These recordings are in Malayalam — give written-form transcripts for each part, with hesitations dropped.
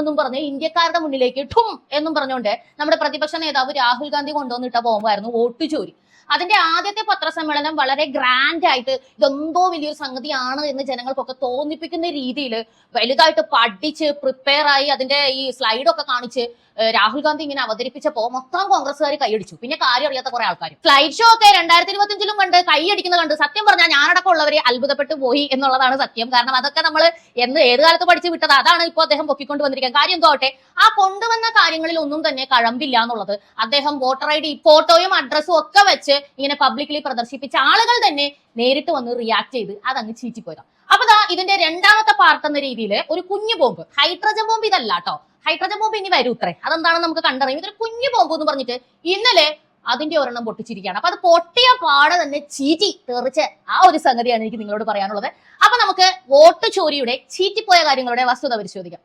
മാറ്റുമെന്നും പറഞ്ഞ് ഇന്ത്യക്കാരുടെ മുന്നിലേക്ക് ഠും എന്നും പറഞ്ഞുകൊണ്ട് നമ്മുടെ പ്രതിപക്ഷ നേതാവ് രാഹുൽ ഗാന്ധി കൊണ്ടുവന്നിട്ട ബോംബായിരുന്നു വോട്ട് ചോരി. അതിന്റെ ആദ്യത്തെ പത്രസമ്മേളനം വളരെ ഗ്രാൻഡ് ആയിട്ട് ഇതെന്തോ വലിയൊരു സംഗതിയാണ് എന്ന് ജനങ്ങൾക്കൊക്കെ തോന്നിപ്പിക്കുന്ന രീതിയിൽ വലുതായിട്ട് പഠിച്ച് പ്രിപ്പയർ ആയി അതിന്റെ ഈ സ്ലൈഡൊക്കെ കാണിച്ച് രാഹുൽ ഗാന്ധി ഇങ്ങനെ അവതരിപ്പിച്ചപ്പോ മൊത്തം കോൺഗ്രസ്സുകാർ കൈയടിച്ചു. പിന്നെ കാര്യം അറിയാത്ത കുറെ ആൾക്കാർ സ്ലൈഡ് ഷോ ഒക്കെ 2025 കണ്ട് കൈയടിക്കുന്നത് കണ്ട് സത്യം പറഞ്ഞാൽ ഞാനടക്കം ഉള്ളവരെ അത്ഭുതപ്പെട്ടു പോയി എന്നുള്ളതാണ് സത്യം. കാരണം അതൊക്കെ നമ്മൾ ഏത് കാലത്ത് പഠിച്ചു വിട്ടത് അതാണ് ഇപ്പോൾ അദ്ദേഹം പൊക്കിക്കൊണ്ട് വന്നിരിക്കുന്നത്. കാര്യം എന്തോട്ടെ, ആ കൊണ്ടുവന്ന കാര്യങ്ങളിൽ ഒന്നും തന്നെ കഴമ്പില്ല എന്നുള്ളത് അദ്ദേഹം വോട്ടർ ID ഫോട്ടോയും അഡ്രസ്സും ഒക്കെ വെച്ച് ഇങ്ങനെ പബ്ലിക്കലി പ്രദർശിപ്പിച്ച ആളുകൾ തന്നെ നേരിട്ട് വന്ന് റിയാക്ട് ചെയ്ത് അതങ്ങ് ചീറ്റിപ്പോയതാണ്. അപ്പൊ ഇതിന്റെ രണ്ടാമത്തെ പാർട്ട് എന്ന രീതിയിൽ ഒരു കുഞ്ഞു ബോംബ്, ഹൈഡ്രജൻ ബോംബ് ഇതല്ല കേട്ടോ, ഹൈഡ്രജൻ ബോംബ് ഇനി വരൂത്രേ, അതെന്താണെന്ന് നമുക്ക് കണ്ടറിയും. ഇതൊരു കുഞ്ഞു ബോംബ് എന്ന് പറഞ്ഞിട്ട് ഇന്നലെ അതിന്റെ ഒരെണ്ണം പൊട്ടിച്ചിരിക്കുകയാണ്. അപ്പൊ അത് പൊട്ടിയ പാടെ തന്നെ ചീറ്റി തെറിച്ച ആ ഒരു സംഗതിയാണ് എനിക്ക് നിങ്ങളോട് പറയാനുള്ളത്. അപ്പൊ നമുക്ക് വോട്ട് ചോരിയുടെ ചീറ്റിപ്പോയ കാര്യങ്ങളുടെ വസ്തുത പരിശോധിക്കാം.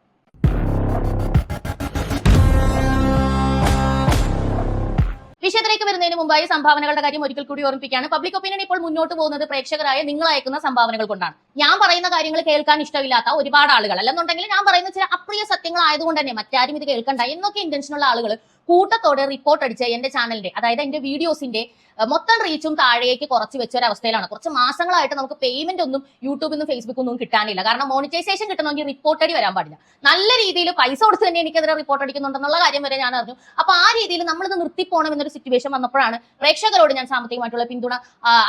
വിഷയത്തിലേക്ക് വരുന്നതിന് മുമ്പായി സംഭാവനകളുടെ കാര്യം ഒരിക്കൽ കൂടി ഓർമ്മിപ്പിക്കുകയാണ്. പബ്ലിക് ഒപ്പീനിയൻ ഇപ്പോൾ മുന്നോട്ട് പോകുന്നത് പ്രേക്ഷകരായ നിങ്ങൾ അയക്കുന്ന സംഭാവനകൾ കൊണ്ടാണ്. ഞാൻ പറയുന്ന കാര്യങ്ങൾ കേൾക്കാൻ ഇഷ്ടമില്ലാത്ത ഒരുപാട് ആളുകൾ, അല്ലെന്നുണ്ടെങ്കിൽ ഞാൻ പറയുന്ന ചില അപ്രിയ സത്യങ്ങൾ ആയതുകൊണ്ട് തന്നെ മറ്റാരും ഇത് കേൾക്കണ്ട എന്നൊക്കെ ഇന്റൻഷനുള്ള ആളുകൾ കൂട്ടത്തോടെ റിപ്പോർട്ട് അടിച്ച് എന്റെ ചാനലിന്റെ, അതായത് എന്റെ വീഡിയോസിന്റെ മൊത്തം റീച്ചും താഴേക്ക് കുറച്ച് വെച്ച ഒരു അവസ്ഥയിലാണ്. കുറച്ച് മാസങ്ങളായിട്ട് നമുക്ക് പേയ്മെന്റ് ഒന്നും യൂട്യൂബിൽ നിന്നും ഫേസ്ബുക്കിൽ നിന്നും കിട്ടാനില്ല. കാരണം മോണിറ്റൈസേഷൻ കിട്ടണമെങ്കിൽ റിപ്പോർട്ട് അടി വരാൻ പാടില്ല. നല്ല രീതിയിൽ പൈസ കൊടുത്ത് തന്നെ എനിക്കെതിരെ റിപ്പോർട്ട് അടിക്കുന്നുണ്ടെന്നുള്ള കാര്യം വരെ ഞാൻ അറിഞ്ഞു. അപ്പൊ ആ രീതിയിൽ നമ്മളിത് നിർത്തിപ്പോണം എന്നൊരു സിറ്റുവേഷൻ വന്നപ്പോഴാണ് പ്രേക്ഷകരോട് ഞാൻ സാമ്പത്തികമായിട്ടുള്ള പിന്തുണ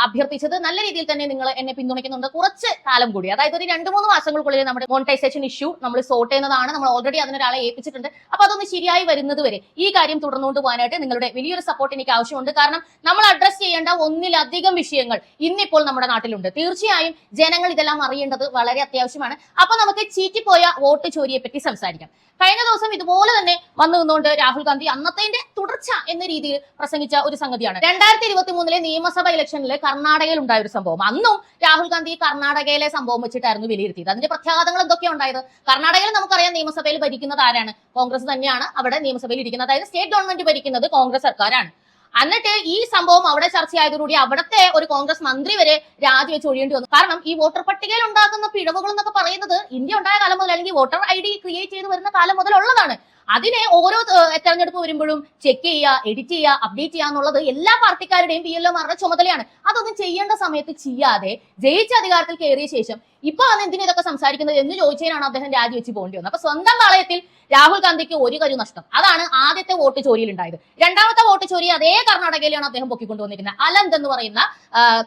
അഭ്യർത്ഥിച്ചത്. നല്ല രീതിയിൽ തന്നെ നിങ്ങൾ എന്നെ പിന്തുണയ്ക്കുന്നുണ്ട്. കുറച്ച് കാലം കൂടി, അതായത് ഒരു 2-3 മാസങ്ങൾക്കുള്ളിൽ നമ്മുടെ മോണിറ്റൈസേഷൻ ഇഷ്യൂ നമ്മൾ സോർട്ട് ചെയ്യുന്നതാണ്. നമ്മൾ ഓൾറെഡി അതിനൊരാളെ ഏൽപ്പിച്ചിട്ടുണ്ട്. അപ്പൊ അതൊന്ന് ശരിയായി വരുന്നത് വരെ ഈ കാര്യം തുടർന്നുകൊണ്ട് പോകാനായിട്ട് നിങ്ങളുടെ വലിയൊരു സപ്പോർട്ട് എനിക്ക് ആവശ്യമുണ്ട്. കാരണം നമ്മൾ അഡ്രസ് ചെയ്യേണ്ട ഒന്നിലധികം വിഷയങ്ങൾ ഇന്നിപ്പോൾ നമ്മുടെ നാട്ടിലുണ്ട്. തീർച്ചയായും ജനങ്ങൾ ഇതെല്ലാം അറിയേണ്ടത് വളരെ അത്യാവശ്യമാണ്. അപ്പൊ നമുക്ക് ചീറ്റിപ്പോയ വോട്ട് ചോരിയെ പറ്റി സംസാരിക്കാം. കഴിഞ്ഞ ദിവസം ഇതുപോലെ തന്നെ വന്നു നിന്നുകൊണ്ട് രാഹുൽ ഗാന്ധി അന്നത്തെ തുടർച്ച എന്ന രീതിയിൽ പ്രസംഗിച്ച ഒരു സംഗതിയാണ് 2023 നിയമസഭാ ഇലക്ഷനിൽ കർണാടകയിൽ ഉണ്ടായ ഒരു സംഭവം. അന്നും രാഹുൽ ഗാന്ധി കർണാടകയിലെ സംഭവം വെച്ചിട്ടായിരുന്നു വിലയിരുത്തിയത്. അതിന്റെ പ്രത്യാഘാതങ്ങൾ എന്തൊക്കെയാണ് ഉണ്ടായത്? കർണാടകയിൽ നമുക്കറിയാം നിയമസഭയിൽ ഭരിക്കുന്നത് ആരാണ്? കോൺഗ്രസ് തന്നെയാണ് അവിടെ നിയമസഭയിൽ ഇരിക്കുന്നത്. അതായത് സ്റ്റേറ്റ് ഗവൺമെന്റ് ഭരിക്കുന്നത് കോൺഗ്രസ് സർക്കാരാണ്. എന്നിട്ട് ഈ സംഭവം അവിടെ ചർച്ചയായതോടുകൂടി അവിടുത്തെ ഒരു കോൺഗ്രസ് മന്ത്രി വരെ രാജിവെച്ച് ഒഴിയേണ്ടി വന്നു. കാരണം ഈ വോട്ടർ പട്ടികയിൽ ഉണ്ടാക്കുന്ന പിഴവുകൾ എന്നൊക്കെ പറയുന്നത് ഇന്ത്യ ഉണ്ടായ കാലം മുതൽ, അല്ലെങ്കിൽ വോട്ടർ ID ക്രിയേറ്റ് ചെയ്ത് വരുന്ന കാലം മുതൽ ഉള്ളതാണ്. അതിനെ ഓരോ തെരഞ്ഞെടുപ്പ് വരുമ്പോഴും ചെക്ക് ചെയ്യുക, എഡിറ്റ് ചെയ്യുക, അപ്ഡേറ്റ് ചെയ്യുക എന്നുള്ളത് എല്ലാ പാർട്ടിക്കാരുടെയും PLOമാരുടെ ചുമതലയാണ്. അതൊന്നും ചെയ്യേണ്ട സമയത്ത് ചെയ്യാതെ ജയിച്ച അധികാരത്തിൽ കയറിയ ശേഷം ഇപ്പൊ അന്ന് എന്തിനാ ഇതൊക്കെ സംസാരിക്കുന്നത് എന്ന് ചോദിച്ചതിനാണ് അദ്ദേഹം രാജിവെച്ച് പോകേണ്ടി വന്നത്. അപ്പൊ സ്വന്തം പാളയത്തിൽ രാഹുൽ ഗാന്ധിക്ക് ഒരു കരു നഷ്ടം. അതാണ് ആദ്യത്തെ വോട്ട് ചോരിയിൽ ഉണ്ടായത്. രണ്ടാമത്തെ വോട്ട് ചോരി അതേ കർണാടകയിലാണ് അദ്ദേഹം പൊക്കിക്കൊണ്ടുവന്നിരിക്കുന്നത്. അലന്ത് എന്ന് പറയുന്ന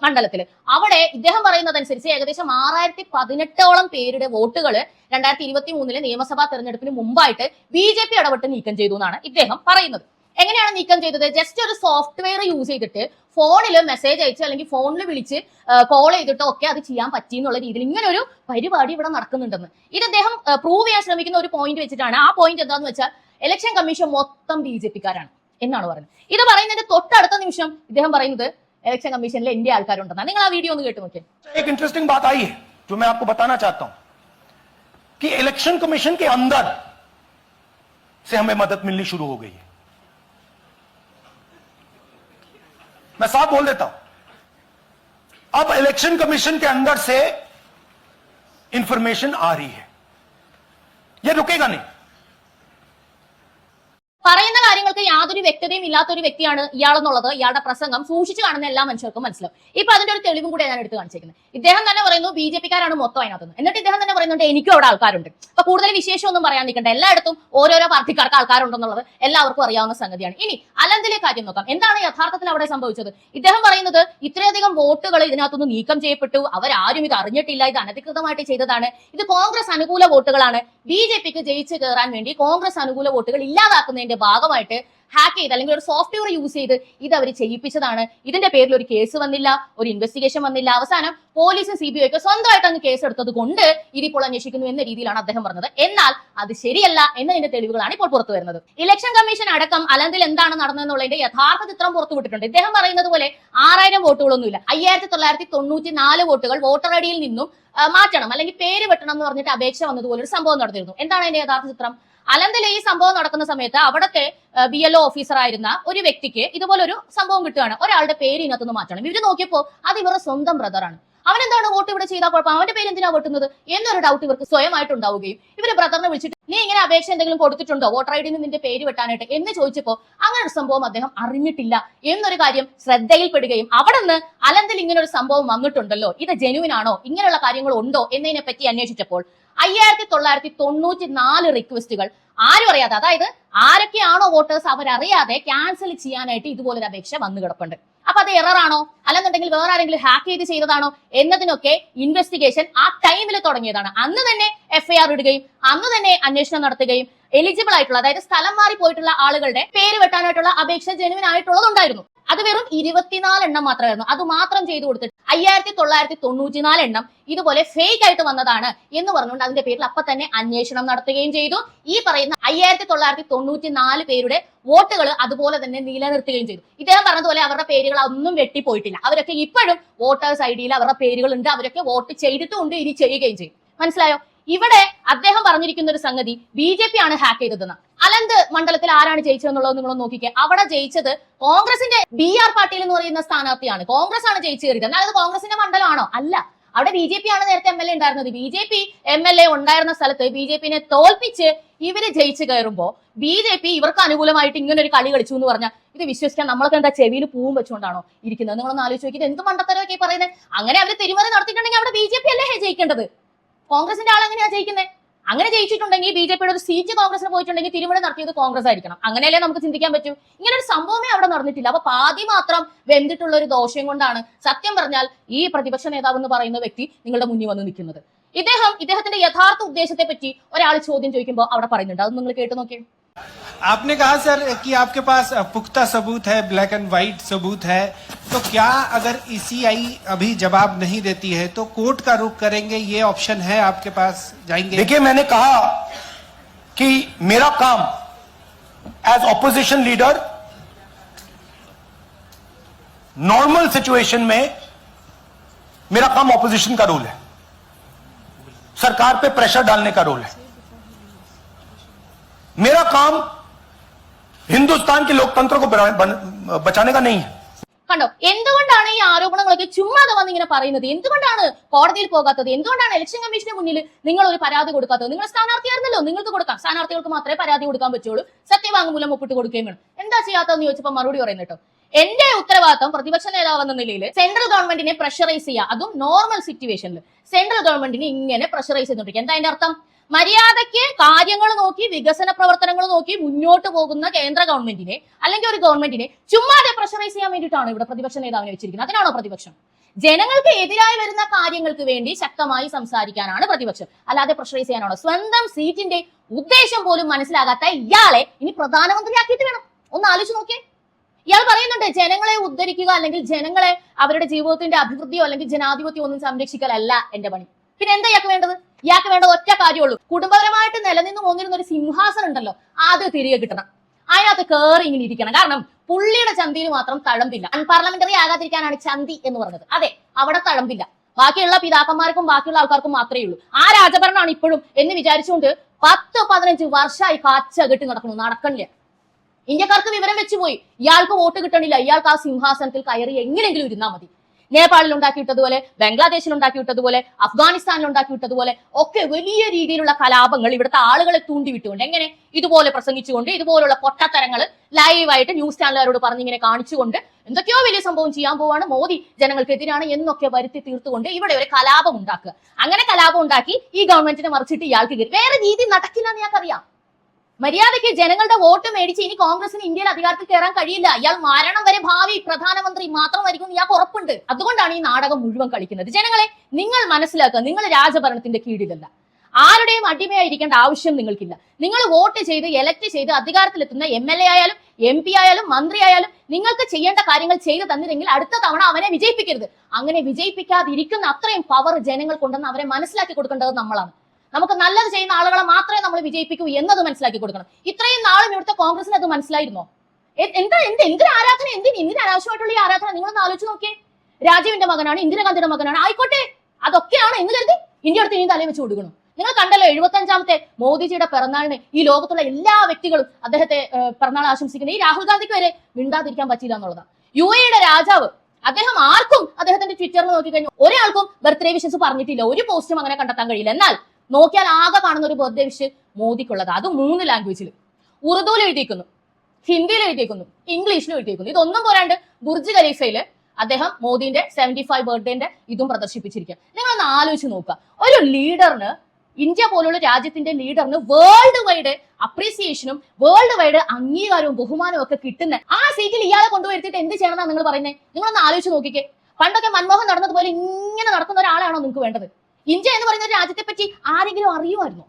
മണ്ഡലത്തിൽ. അവിടെ ഇദ്ദേഹം പറയുന്നതനുസരിച്ച് ഏകദേശം 6018ഓളം പേരുടെ വോട്ടുകൾ 2023 നിയമസഭാ തെരഞ്ഞെടുപ്പിന് മുമ്പായിട്ട് BJP ഇടപെട്ട് നീക്കം ചെയ്തു എന്നാണ് ഇദ്ദേഹം പറയുന്നത്. എങ്ങനെയാണ് നീക്കം ചെയ്തത്? ജസ്റ്റ് ഒരു സോഫ്റ്റ്വെയർ യൂസ് ചെയ്തിട്ട് ഫോണിൽ മെസ്സേജ് അയച്ച് അല്ലെങ്കിൽ ഫോണിൽ വിളിച്ച് കോൾ ചെയ്തിട്ടോ ഒക്കെ അത് ചെയ്യാൻ പറ്റി എന്നുള്ള രീതിയിൽ ഇങ്ങനെ ഒരു പരിപാടി ഇവിടെ നടക്കുന്നുണ്ടെന്ന് ഇത് അദ്ദേഹം പ്രൂവ് ചെയ്യാൻ ശ്രമിക്കുന്ന ഒരു പോയിന്റ് വെച്ചിട്ടാണ്. ആ പോയിന്റ് എന്താന്ന് വെച്ചാൽ ഇലക്ഷൻ കമ്മീഷൻ മൊത്തം BJP-കാരാണ് എന്നാണ് പറയുന്നത്. ഇത് പറയുന്നതിന്റെ തൊട്ടടുത്ത നിമിഷം ഇദ്ദേഹം പറയുന്നത് ഇലക്ഷൻ കമ്മീഷനിൽ എന്റെ ആൾക്കാരുണ്ടെന്നാണ്. നിങ്ങൾ ആ വീഡിയോ ഒന്ന് കേട്ട് നോക്കിയാൽ इंटरेस्टिंग बात आई है जो मैं आपको बताना चाहता हूं कि इलेक्शन कमीशन के अंदर से हमें मदद मिलनी शुरू हो गई है. मैं साफ बोल देता हूं, अब इलेक्शन कमीशन के अंदर से इंफॉर्मेशन आ रही है, यह रुकेगा नहीं. പറയുന്ന കാര്യങ്ങൾക്ക് യാതൊരു വ്യക്തതയും ഇല്ലാത്തൊരു വ്യക്തിയാണ് ഇയാളെന്നുള്ളത് ഇയാളുടെ പ്രസംഗം സൂക്ഷിച്ചു കാണുന്ന എല്ലാ മനുഷ്യർക്കും മനസ്സിലാവും. ഇപ്പൊ അതിന്റെ ഒരു തെളിവും കൂടെ ഞാൻ എടുത്ത് കാണിച്ചേക്കുന്നത്. ഇദ്ദേഹം തന്നെ പറയുന്നു BJP-കാരാണ് മൊത്തം അതിനകത്തുനിന്ന്. എന്നിട്ട് ഇദ്ദേഹം തന്നെ പറയുന്നുണ്ട് എനിക്കും അവിടെ ആൾക്കാരുണ്ട്. അപ്പൊ കൂടുതൽ വിശേഷമൊന്നും പറയാൻ നിൽക്കണ്ട, എല്ലായിടത്തും ഓരോരോ പാർട്ടിക്കാർക്ക് ആൾക്കാരുണ്ടെന്നുള്ളത് എല്ലാവർക്കും അറിയാവുന്ന സംഗതിയാണ്. ഇനി അലന്തിലെ കാര്യം നോക്കാം. എന്താണ് യഥാർത്ഥത്തിൽ അവിടെ സംഭവിച്ചത്? ഇദ്ദേഹം പറയുന്നത് ഇത്രയധികം വോട്ടുകൾ ഇതിനകത്തുനിന്ന് നീക്കം ചെയ്യപ്പെട്ടു, അവരാരും ഇത് അറിഞ്ഞിട്ടില്ല, ഇത് അനധികൃതമായിട്ട് ചെയ്തതാണ്, ഇത് കോൺഗ്രസ് അനുകൂല വോട്ടുകളാണ്, BJP-ക്ക് ജയിച്ചു കയറാൻ വേണ്ടി കോൺഗ്രസ് അനുകൂല വോട്ടുകൾ ഇല്ലാതാക്കുന്നതിന്റെ ഭാഗമായിട്ട് ഹാക്ക് ചെയ്ത് അല്ലെങ്കിൽ ഒരു സോഫ്റ്റ്വെയർ യൂസ് ചെയ്ത് ഇത് അവർ ചെയ്യിപ്പിച്ചതാണ്. ഇതിന്റെ പേരിൽ ഒരു കേസ് വന്നില്ല, ഒരു ഇൻവെസ്റ്റിഗേഷൻ വന്നില്ല. അവസാനം പോലീസും CBI-ഒക്കെ സ്വന്തമായിട്ട് അങ്ങ് കേസ് എടുത്തത് കൊണ്ട് ഇതിപ്പോൾ അന്വേഷിക്കുന്നു എന്ന രീതിയിലാണ് അദ്ദേഹം പറഞ്ഞത്. എന്നാൽ അത് ശരിയല്ല എന്നതിന്റെ തെളിവുകളാണ് ഇപ്പോൾ പുറത്തു വരുന്നത്. ഇലക്ഷൻ കമ്മീഷൻ അടക്കം അലന്തിൽ എന്താണ് നടന്നതെന്നുള്ളതിന്റെ യഥാർത്ഥ ചിത്രം പുറത്തുവിട്ടിട്ടുണ്ട്. ഇദ്ദേഹം പറയുന്നത് പോലെ 6000 വോട്ടുകളൊന്നുമില്ല, 5994 വോട്ടുകൾ വോട്ടർ ഐഡിയിൽ നിന്നും മാറ്റണം അല്ലെങ്കിൽ പേര് വെട്ടണം എന്ന് പറഞ്ഞിട്ട് അപേക്ഷ വന്നതുപോലെ ഒരു സംഭവം നടന്നിരുന്നു. എന്താണ് അതിന്റെ യഥാർത്ഥ ചിത്രം? അലന്തിലെ ഈ സംഭവം നടക്കുന്ന സമയത്ത് അവിടുത്തെ BLO ഓഫീസർ ആയിരുന്ന ഒരു വ്യക്തിക്ക് ഇതുപോലെ ഒരു സംഭവം കിട്ടുകയാണ്. ഒരാളുടെ പേര് ഇതിനകത്തുനിന്ന് മാറ്റണം. ഇവര് നോക്കിയപ്പോൾ അത് ഇവരുടെ സ്വന്തം ബ്രദറാണ്. അവനെന്താണ് വോട്ട് ഇവിടെ ചെയ്താൽ കുഴപ്പം, അവന്റെ പേര് എന്തിനാ വോട്ടുന്നത് എന്നൊരു ഡൗട്ട് ഇവർക്ക് സ്വയമായിട്ടുണ്ടാവുകയും ഇവര് ബ്രദറിനെ വിളിച്ചിട്ട് നീ ഇങ്ങനെ അപേക്ഷ എന്തെങ്കിലും കൊടുത്തിട്ടുണ്ടോ വോട്ടർ ഐ ഡിയിൽ നിന്ന് നിന്റെ പേര് വെട്ടാനായിട്ട് എന്ന് ചോദിച്ചപ്പോൾ അങ്ങനെ ഒരു സംഭവം അദ്ദേഹം അറിഞ്ഞിട്ടില്ല എന്നൊരു കാര്യം ശ്രദ്ധയിൽപ്പെടുകയും അവിടെ നിന്ന് അലന്തിൽ ഇങ്ങനെ ഒരു സംഭവം വന്നിട്ടുണ്ടല്ലോ, ഇത് ജെനുവിൻ ആണോ, ഇങ്ങനെയുള്ള കാര്യങ്ങൾ ഉണ്ടോ എന്നതിനെ പറ്റി അന്വേഷിച്ചപ്പോൾ 5994 റിക്വസ്റ്റുകൾ ആരും അറിയാതെ, അതായത് ആരൊക്കെയാണോ വോട്ടേഴ്സ് അവരറിയാതെ ക്യാൻസൽ ചെയ്യാനായിട്ട് ഇതുപോലൊരു അപേക്ഷ വന്നു കിടപ്പുണ്ട്. അപ്പൊ അത് എററാണോ അല്ലെന്നുണ്ടെങ്കിൽ വേറെ ആരെങ്കിലും ഹാക്ക് ചെയ്ത് ചെയ്തതാണോ എന്നതിനൊക്കെ ഇൻവെസ്റ്റിഗേഷൻ ആ ടൈമിൽ തുടങ്ങിയതാണ്. അന്ന് തന്നെ FIR ഇടുകയും അന്ന് തന്നെ അന്വേഷണം നടത്തുകയും എലിജിബിൾ ആയിട്ടുള്ള, അതായത് സ്ഥലം മാറി പോയിട്ടുള്ള ആളുകളുടെ പേര് വെട്ടാനായിട്ടുള്ള അപേക്ഷ ജെനുവിൻ ആയിട്ടുള്ളതുണ്ടായിരുന്നു. അത് വെറും 24 എണ്ണം മാത്രമായിരുന്നു. അത് മാത്രം ചെയ്തു കൊടുത്തിട്ട് 5994 എണ്ണം ഇതുപോലെ ഫേക്ക് ആയിട്ട് വന്നതാണ് എന്ന് പറഞ്ഞുകൊണ്ട് അതിന്റെ പേരിൽ അപ്പൊ തന്നെ അന്വേഷണം നടത്തുകയും ചെയ്തു. ഈ പറയുന്ന 5994 പേരുടെ വോട്ടുകൾ അതുപോലെ തന്നെ നിലനിർത്തുകയും ചെയ്തു. ഇദ്ദേഹം പറഞ്ഞതുപോലെ അവരുടെ പേരുകൾ ഒന്നും വെട്ടിപ്പോയിട്ടില്ല. അവരൊക്കെ ഇപ്പോഴും വോട്ടേഴ്സ് ID അവരുടെ പേരുകൾ ഉണ്ട്, അവരൊക്കെ വോട്ട് ചെയ്തിട്ടുമുണ്ട്, ഇനി ചെയ്യുകയും ചെയ്യും. മനസ്സിലായോ? ഇവിടെ അദ്ദേഹം പറഞ്ഞിരിക്കുന്ന ഒരു സംഗതി BJP ആണ് ഹാക്ക് ചെയ്തതെന്ന്. അലന്ത് മണ്ഡലത്തിൽ ആരാണ് ജയിച്ചതെന്നുള്ളത് നിങ്ങൾ നോക്കിക്കേ. അവിടെ ജയിച്ചത് കോൺഗ്രസിന്റെ BR പാട്ടീൽ എന്ന് പറയുന്ന സ്ഥാനാർത്ഥിയാണ്. കോൺഗ്രസ് ആണ് ജയിച്ചു കയറിയത്. എന്നാൽ അത് കോൺഗ്രസിന്റെ മണ്ഡലമാണോ? അല്ല, അവിടെ BJP ആണ് നേരത്തെ MLA ഉണ്ടായിരുന്നത്. BJP MLA ഉണ്ടായിരുന്ന സ്ഥലത്ത് BJP-നെ തോൽപ്പിച്ച് ഇവര് ജയിച്ചു കയറുമ്പോ BJP ഇവർക്ക് അനുകൂലമായിട്ട് ഇങ്ങനെ ഒരു കളി കളിച്ചു എന്ന് പറഞ്ഞാൽ ഇത് വിശ്വസിക്കാൻ നമ്മളൊക്കെ എന്താ ചെവിയിൽ പൂവും വെച്ചുകൊണ്ടാണോ ഇരിക്കുന്നത്? നിങ്ങളൊന്ന് ആലോചിച്ച് നോക്കിയിട്ട് എന്ത് മണ്ടത്തരമൊക്കെ പറയുന്നത്. അങ്ങനെ അവര് തിരിമറി നടത്തിയിട്ടുണ്ടെങ്കിൽ അവിടെ BJP അല്ലേ ജയിക്കേണ്ടത്? കോൺഗ്രസിന്റെ ആൾ എങ്ങനെയാ ജയിക്കുന്നത്? അങ്ങനെ ജയിച്ചിട്ടുണ്ടെങ്കിൽ BJP-യുടെ ഒരു സീറ്റ് കോൺഗ്രസിന് പോയിട്ടുണ്ടെങ്കിൽ തിരുമറി നടത്തിയത് കോൺഗ്രസ് ആയിരിക്കണം. അങ്ങനെയല്ലേ നമുക്ക് ചിന്തിക്കാൻ പറ്റൂ. ഇങ്ങനെ ഒരു സംഭവമേ അവിടെ നടന്നിട്ടില്ല. അപ്പൊ പാതി മാത്രം വെന്തിട്ടുള്ള ഒരു ദോഷം കൊണ്ടാണ് സത്യം പറഞ്ഞാൽ ഈ പ്രതിപക്ഷ നേതാവ് എന്ന് പറയുന്ന വ്യക്തി നിങ്ങളുടെ മുന്നിൽ വന്ന് നിൽക്കുന്നത്. ഇദ്ദേഹത്തിന്റെ യഥാർത്ഥ ഉദ്ദേശത്തെ പറ്റി ഒരാൾ ചോദ്യം ചോദിക്കുമ്പോൾ അവിടെ പറയുന്നുണ്ട്. അത് നിങ്ങൾ കേട്ടു നോക്കിയേ. आपने कहा सर कि आपके पास पुख्ता सबूत है, ब्लैक एंड व्हाइट सबूत है, तो क्या अगर ECI अभी जवाब नहीं देती है तो कोर्ट का रुख करेंगे, ये ऑप्शन है आपके पास, जाएंगे? देखिए, मैंने कहा कि मेरा काम as opposition leader normal situation में मेरा काम ऑपोजिशन का रोल है, सरकार पे प्रेशर डालने का रोल है। मेरा काम हिंदुस्तान के लोकतंत्र को बचाने का नहीं है। കണ്ടോ, എന്തുകൊണ്ടാണ് ഈ ആരോപണങ്ങളൊക്കെ ചുമ്മാതെ വന്ന് ഇങ്ങനെ പറയുന്നത്? എന്തുകൊണ്ടാണ് കോടതിയിൽ പോകാത്തത്? എന്തുകൊണ്ടാണ് ഇലക്ഷൻ കമ്മീഷന് മുന്നിൽ നിങ്ങൾ ഒരു പരാതി കൊടുക്കാത്തത്? നിങ്ങൾ സ്ഥാനാർത്ഥിയായിരുന്നല്ലോ, നിങ്ങൾക്ക് കൊടുക്കാം. സ്ഥാനാർത്ഥികൾക്ക് മാത്രമേ പരാതി കൊടുക്കാൻ പറ്റുള്ളൂ, സത്യവാങ്മൂലം ഒപ്പിട്ട് കൊടുക്കുകയും വേണം. എന്താ ചെയ്യാത്തതെന്ന് ചോദിച്ചപ്പോൾ മറുപടി പറയുന്നത് കേട്ടോ, എന്റെ ഉത്തരവാദിത്തം പ്രതിപക്ഷ നേതാവ് എന്ന നിലയിൽ സെൻട്രൽ ഗവൺമെന്റിനെ പ്രഷറൈസ് ചെയ്യുക, അതും നോർമൽ സിറ്റുവേഷനിൽ സെൻട്രൽ ഗവൺമെന്റിനെ ഇങ്ങനെ പ്രഷറൈസ് ചെയ്തുകൊണ്ടിരിക്കുക. എന്താ അതിന്റെ അർത്ഥം? മര്യാദയ്ക്ക് കാര്യങ്ങൾ നോക്കി വികസന പ്രവർത്തനങ്ങൾ നോക്കി മുന്നോട്ട് പോകുന്ന കേന്ദ്ര ഗവൺമെന്റിനെ അല്ലെങ്കിൽ ഒരു ഗവൺമെന്റിനെ ചുമ്മാതെ പ്രഷറൈസ് ചെയ്യാൻ വേണ്ടിയിട്ടാണ് ഇവിടെ പ്രതിപക്ഷ നേതാവിനെ വെച്ചിരിക്കുന്നത്. അതിനാണോ പ്രതിപക്ഷം? ജനങ്ങൾക്ക് എതിരായി വരുന്ന കാര്യങ്ങൾക്ക് വേണ്ടി ശക്തമായി സംസാരിക്കാനാണ് പ്രതിപക്ഷം, അല്ലാതെ പ്രഷറൈസ് ചെയ്യാനാണോ? സ്വന്തം സീറ്റിന്റെ ഉദ്ദേശം പോലും മനസ്സിലാകാത്ത ഇയാളെ ഇനി പ്രധാനമന്ത്രിയാക്കിയിട്ട് വേണം. ഒന്ന് ആലോചിച്ച് നോക്കിയേ. ഇയാൾ പറയുന്നുണ്ട് ജനങ്ങളെ ഉദ്ധരിക്കുക അല്ലെങ്കിൽ ജനങ്ങളെ അവരുടെ ജീവിതത്തിന്റെ അഭിവൃദ്ധിയോ അല്ലെങ്കിൽ ജനാധിപത്യം ഒന്നും സംരക്ഷിക്കലല്ല എന്റെ പണി. പിന്നെ എന്താ ഇയാൾക്ക് വേണ്ടത്? ഇയാൾക്ക് വേണ്ടത് ഒറ്റ കാര്യമുള്ളൂ, കുടുംബപരമായിട്ട് നിലനിന്ന് പോന്നിരുന്ന ഒരു സിംഹാസനം ഉണ്ടല്ലോ, അത് തിരികെ കിട്ടണം. അതിനകത്ത് കയറി ഇങ്ങനെ ഇരിക്കണം. കാരണം പുള്ളിയുടെ ചന്തിയിൽ മാത്രം തഴമ്പില്ല. അൺപാർലമെന്ററി ആകാതിരിക്കാനാണ് ചന്തി എന്ന് പറഞ്ഞത്. അതെ, അവിടെ തഴമ്പില്ല. ബാക്കിയുള്ള പിതാക്കന്മാർക്കും ബാക്കിയുള്ള ആൾക്കാർക്കും മാത്രമേ ഉള്ളൂ. ആ രാജഭരണമാണ് ഇപ്പോഴും എന്ന് വിചാരിച്ചുകൊണ്ട് 10-15 വർഷമായി കാച്ചകെട്ടി നടക്കണില്ല. ഇന്ത്യക്കാർക്ക് വിവരം വെച്ചുപോയി. ഇയാൾക്ക് വോട്ട് കിട്ടണില്ല, ഇയാൾക്ക് ആ സിംഹാസനത്തിൽ കയറി എങ്ങനെയെങ്കിലും ഇരുന്നാൽ മതി. നേപ്പാളിൽ ഉണ്ടാക്കിയിട്ടതുപോലെ, ബംഗ്ലാദേശിൽ ഉണ്ടാക്കിയിട്ടതുപോലെ, അഫ്ഗാനിസ്ഥാനിൽ ഉണ്ടാക്കിയിട്ടതുപോലെ ഒക്കെ വലിയ രീതിയിലുള്ള കലാപങ്ങൾ ഇവിടുത്തെ ആളുകളെ തൂണ്ടിവിട്ടുകൊണ്ട് എങ്ങനെ ഇതുപോലെ പ്രസംഗിച്ചുകൊണ്ട് ഇതുപോലുള്ള പൊട്ടത്തരങ്ങൾ ലൈവായിട്ട് ന്യൂസ് ചാനലുകാരോട് പറഞ്ഞിങ്ങനെ കാണിച്ചുകൊണ്ട് എന്തൊക്കെയോ വലിയ സംഭവം ചെയ്യാൻ പോവാണ്, മോദി ജനങ്ങൾക്കെതിരാണ് എന്നൊക്കെ വരുത്തി തീർത്തുകൊണ്ട് ഇവിടെ ഒരു കലാപം ഉണ്ടാക്കുക. അങ്ങനെ കലാപം ഉണ്ടാക്കി ഈ ഗവൺമെന്റിനെ മറിച്ചിട്ട് ഇയാൾക്ക് കയറി. വേറെ രീതി നടക്കില്ല എന്ന് ഞങ്ങൾക്കറിയാം. മര്യാദയ്ക്ക് ജനങ്ങളുടെ വോട്ട് മേടിച്ച് ഇനി കോൺഗ്രസിന് ഇന്ത്യയിൽ അധികാരത്തിൽ കയറാൻ കഴിയില്ല. ഇയാൾ മരണം വരെ ഭാവി പ്രധാനമന്ത്രി മാത്രമായിരിക്കും ഇയാൾക്ക് ഉറപ്പുണ്ട്. അതുകൊണ്ടാണ് ഈ നാടകം മുഴുവൻ കളിക്കുന്നത്. ജനങ്ങളെ നിങ്ങൾ മനസ്സിലാക്കുക, നിങ്ങൾ രാജഭരണത്തിന്റെ കീഴിലല്ല, ആരുടെയും അടിമയായിരിക്കേണ്ട ആവശ്യം നിങ്ങൾക്കില്ല. നിങ്ങൾ വോട്ട് ചെയ്ത് എലക്ട് ചെയ്ത് അധികാരത്തിലെത്തുന്ന MLA ആയാലും MP ആയാലും മന്ത്രി ആയാലും നിങ്ങൾക്ക് ചെയ്യേണ്ട കാര്യങ്ങൾ ചെയ്തു തന്നില്ലെങ്കിൽ അടുത്ത തവണ അവനെ വിജയിപ്പിക്കരുത്. അങ്ങനെ വിജയിപ്പിക്കാതിരിക്കുന്ന അത്രയും പവർ ജനങ്ങൾക്കുണ്ടെന്ന് അവരെ മനസ്സിലാക്കി കൊടുക്കേണ്ടത് നമ്മളാണ്. നമുക്ക് നല്ലത് ചെയ്യുന്ന ആളുകളെ മാത്രമേ നമ്മൾ വിജയിപ്പിക്കൂ എന്നത് മനസ്സിലാക്കി കൊടുക്കണം. ഇത്രയും നാളും ഇവിടുത്തെ കോൺഗ്രസിന് അത് മനസ്സിലായിരുന്നോ? എന്തൊരു ആരാധന, എന്തിന് അനാവശ്യമായിട്ടുള്ള ഈ ആരാധന? നിങ്ങളൊന്ന് ആലോചിച്ച് നോക്കിയേ. രാജീവിന്റെ മകനാണ്, ഇന്ദിരാഗാന്ധിയുടെ മകനാണ്, ആയിക്കോട്ടെ, അതൊക്കെയാണ് എന്ന് കരുതി ഇന്ത്യ അടുത്ത് ഇനി തലയിൽ വെച്ച് കൊടുക്കണം. നിങ്ങൾ കണ്ടല്ലോ 75ാമത്തെ മോദിജിയുടെ പിറന്നാളിന് ഈ ലോകത്തുള്ള എല്ലാ വ്യക്തികളും അദ്ദേഹത്തെ പിറന്നാൾ ആശംസിക്കുന്നത്. ഈ രാഹുൽ ഗാന്ധിക്ക് വരെ മിണ്ടാതിരിക്കാൻ പറ്റില്ല എന്നുള്ളതാണ്. UAE-യുടെ രാജാവ് അദ്ദേഹം ആർക്കും അദ്ദേഹത്തിന്റെ ട്വിറ്ററിൽ നോക്കിക്കഴിഞ്ഞാൽ ഒരാൾക്കും ബർത്ത്ഡേ വിഷസ് പറഞ്ഞിട്ടില്ല, ഒരു പോസ്റ്റും അങ്ങനെ കണ്ടെത്താൻ കഴിയില്ല. എന്നാൽ നോക്കിയാൽ ആകെ കാണുന്ന ഒരു ബർത്ത്ഡേ വിഷ് മോദിക്കുള്ളത്, അത് 3 ലാംഗ്വേജിൽ, ഉറുദുവിൽ എഴുതിയിരിക്കുന്നു, ഹിന്ദിയിൽ എഴുതിയിരിക്കുന്നു, ഇംഗ്ലീഷിലും എഴുതിയിരിക്കുന്നു. ഇതൊന്നും പോരാണ്ട് ബുർജ് ഖലീഫയില് അദ്ദേഹം മോദിന്റെ 75 ബർത്ത്ഡേന്റെ ഇതും പ്രദർശിപ്പിച്ചിരിക്കുക. നിങ്ങളൊന്ന് ആലോചിച്ച് നോക്കുക, ഒരു ലീഡറിന്, ഇന്ത്യ പോലുള്ള രാജ്യത്തിന്റെ ലീഡറിന് വേൾഡ് വൈഡ് അപ്രീസിയേഷനും വേൾഡ് വൈഡ് അംഗീകാരവും ബഹുമാനവും ഒക്കെ കിട്ടുന്ന ആ സീറ്റിൽ ഇയാളെ കൊണ്ടുവരുത്തിയിട്ട് എന്ത് ചെയ്യണമെന്നാണ് നിങ്ങൾ പറയുന്നത്? നിങ്ങളൊന്ന് ആലോചിച്ച് നോക്കിക്കേ. പണ്ടൊക്കെ മൻമോഹൻ നടന്നതുപോലെ ഇങ്ങനെ നടക്കുന്ന ഒരാളാണോ നിങ്ങൾക്ക് വേണ്ടത്? ഇന്ത്യ എന്ന് പറയുന്ന രാജ്യത്തെ പറ്റി ആരെങ്കിലും അറിയുമായിരുന്നോ?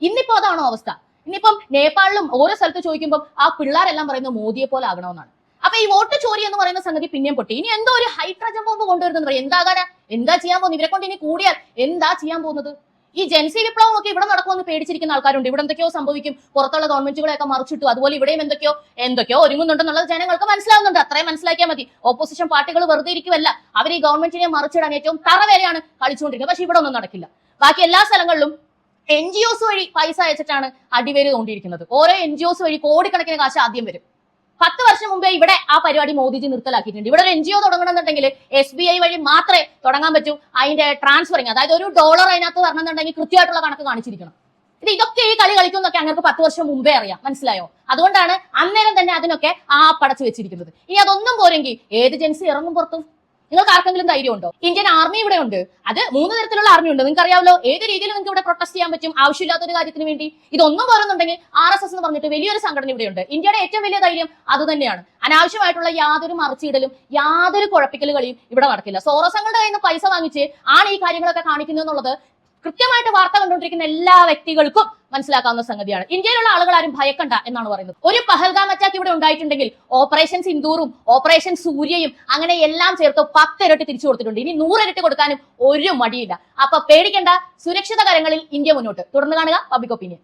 ഇന്നിപ്പോ അതാണോ അവസ്ഥ? ഇന്നിപ്പം നേപ്പാളിലും ഓരോ സ്ഥലത്ത് ചോദിക്കുമ്പോൾ ആ പിള്ളേരെല്ലാം പറയുന്നത് മോദിയെ പോലെ ആകണമെന്നാണ്. അപ്പൊ ഈ വോട്ട് ചോരി എന്ന് പറയുന്ന സംഗതി പിന്നെയും പൊട്ടി. ഇനി എന്തോ ഒരു ഹൈഡ്രജൻ ബോംബ് കൊണ്ടുവരുന്നത് പറയും. എന്താകാനാ? എന്താ ചെയ്യാൻ പോകുന്നത്? ഇവരെ കൊണ്ട് ഇനി കൂടിയാൽ എന്താ ചെയ്യാൻ പോകുന്നത്? ഈ ജൻസി വിപ്ലവം ഒക്കെ ഇവിടെ നടക്കുമെന്ന് പേടിച്ചിരിക്കുന്ന ആൾക്കാരുണ്ട്. ഇവിടെ എന്തൊക്കെയോ സംഭവിക്കും, പുറത്തുള്ള ഗവൺമെന്റുകളെയൊക്കെ മറിച്ചിട്ടു, അതുപോലെ ഇവിടെയും എന്തൊക്കെയോ ഒരുങ്ങുന്നുണ്ടെന്നുള്ളത് ജനങ്ങൾക്ക് മനസ്സിലാവുന്നുണ്ട്. അത്രയും മനസ്സിലാക്കിയാൽ മതി. ഓപ്പോസിഷൻ പാർട്ടികൾ വെറുതെ ഇരിക്കുവല്ല, അവർ ഈ ഗവൺമെന്റിനെ മറിച്ചിടാൻ ഏറ്റവും തറവേലയാണ് കളിച്ചുകൊണ്ടിരിക്കുന്നത്. പക്ഷെ ഇവിടെ ഒന്നും നടക്കില്ല. ബാക്കി എല്ലാ സ്ഥലങ്ങളിലും NGOs വഴി പൈസ അയച്ചിട്ടാണ് അടിവേര് തോണ്ടിയിരിക്കുന്നത്. ഓരോ NGOs വഴി കോടിക്കണക്കിന് കാശ് ആദ്യം വരും. 10 വർഷം മുമ്പേ ഇവിടെ ആ പരിപാടി മോദിജി നിർത്തലാക്കിയിട്ടുണ്ട്. ഇവിടെ ഒരു NGO തുടങ്ങണമെന്നുണ്ടെങ്കിൽ SBI വഴി മാത്രമേ തുടങ്ങാൻ പറ്റൂ. അതിന്റെ ട്രാൻസ്ഫറിങ്, അതായത് $1 അതിനകത്ത് വരണമെന്നുണ്ടെങ്കിൽ കൃത്യമായിട്ടുള്ള കണക്ക് കാണിച്ചിരിക്കണം. ഇതൊക്കെ ഈ കളി കളിക്കുന്നൊക്കെ അങ്ങനെ 10 വർഷം മുമ്പേ അറിയാം. മനസ്സിലായോ? അതുകൊണ്ടാണ് അന്നേരം തന്നെ അതിനൊക്കെ പടച്ചു വെച്ചിരിക്കുന്നത്. ഇനി അതൊന്നും പോരെങ്കിൽ ഏത് ജൻസി ഇറങ്ങും പുറത്തും? നിങ്ങൾക്ക് ആർക്കെങ്കിലും ധൈര്യം ഉണ്ടോ? ഇന്ത്യൻ ആർമി ഇവിടെ ഉണ്ട്. അത് 3 തരത്തിലുള്ള ആർമി ഉണ്ട്. നിങ്ങൾക്ക് അറിയാമല്ലോ. ഏത് രീതിയിൽ നിങ്ങൾക്ക് ഇവിടെ പ്രൊട്ടസ്റ്റ് ചെയ്യാൻ പറ്റും ആവശ്യമില്ലാത്തൊരു കാര്യത്തിന് വേണ്ടി. ഇതൊന്നും പറയുന്നുണ്ടെങ്കിൽ RSS എന്ന് പറഞ്ഞിട്ട് വലിയൊരു സംഘടന ഇവിടെയുണ്ട്. ഇന്ത്യയുടെ ഏറ്റവും വലിയ ധൈര്യം അത് തന്നെയാണ്. അനാവശ്യമായിട്ടുള്ള യാതൊരു മറിച്ചിടലും യാതൊരു കുഴപ്പിക്കലുകളെയും ഇവിടെ നടക്കില്ല. സോറസങ്ങളുടെ കയ്യിൽ നിന്ന് പൈസ വാങ്ങിച്ച് ആണ് ഈ കാര്യങ്ങളൊക്കെ കാണിക്കുന്നത് എന്നുള്ളത് കൃത്യമായിട്ട് വാർത്ത കണ്ടുകൊണ്ടിരിക്കുന്ന എല്ലാ വ്യക്തികൾക്കും മനസ്സിലാക്കാവുന്ന സംഗതിയാണ്. ഇന്ത്യയിലുള്ള ആളുകൾ ആരും ഭയക്കണ്ട എന്നാണ് പറയുന്നത്. ഒരു പഹൽഗാം അറ്റാക്ക് ഇവിടെ ഉണ്ടായിട്ടുണ്ടെങ്കിൽ ഓപ്പറേഷൻ സിന്ദൂറും ഓപ്പറേഷൻ സൂര്യയും അങ്ങനെ എല്ലാം ചേർത്ത് 10 ഇരട്ടി തിരിച്ചു കൊടുത്തിട്ടുണ്ട്. ഇനി 100 ഇരട്ടി കൊടുക്കാനും ഒരു മടിയില്ല. അപ്പൊ പേടിക്കേണ്ട, സുരക്ഷിത കരങ്ങളിൽ ഇന്ത്യ മുന്നോട്ട്. തുടർന്ന് കാണുക പബ്ലിക് ഒപ്പീനിയൻ.